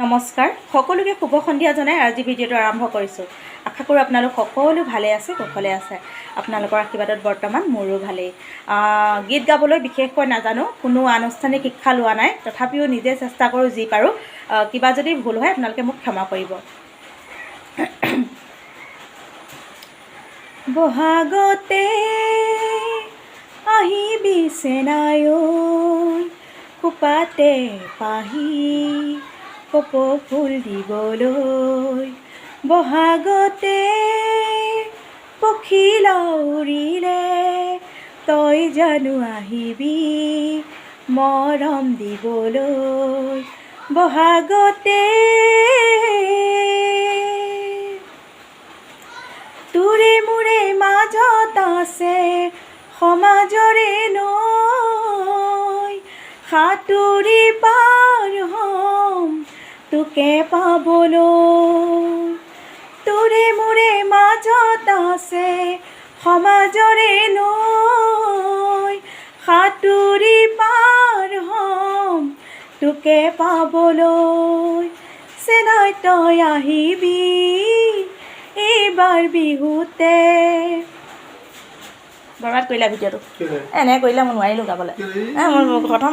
নমস্কাৰ সকলোকে শুভ সন্ধিয়া জনাই আজি ভিডিঅ'টো আৰম্ভ কৰিছোঁ। আশা কৰোঁ আপোনালোক সকলো ভালে আছে, কুশলে আছে। আপোনালোকৰ আশীৰ্বাদত বৰ্তমান মোৰো ভালেই। গীত গাবলৈ বিশেষকৈ নাজানো, কোনো আনুষ্ঠানিক শিক্ষা লোৱা নাই, তথাপিও নিজে চেষ্টা কৰোঁ যি পাৰোঁ। কিবা যদি ভুল হয় আপোনালোকে মোক ক্ষমা কৰিব। বহাগতে আহিবি চেনাই খোপাতে পাহি কপৌ ফুল দিবলৈ, বহাগতে পখিলা উৰিলে তই জানো আহিবি মৰম দিবলৈ, বহাগতে তোৰে মোৰে মাজত আছে সমাজৰে নৈ, সাঁতুৰি পাৰ হ'ম তোকে পাবলৈ, তোৰে মোৰে মাজত আছে সমাজৰে নৈ, সাঁতুৰি পাৰ হ'ম তোকে পাবলৈ, চেনাই তই আহিবি এইবাৰ বিহুতে। বৰবাদ কৰিলা ভিডিঅ'টো, এনে কৰিলে মই নোৱাৰিলোঁ গাবলৈ। মোৰ প্ৰথম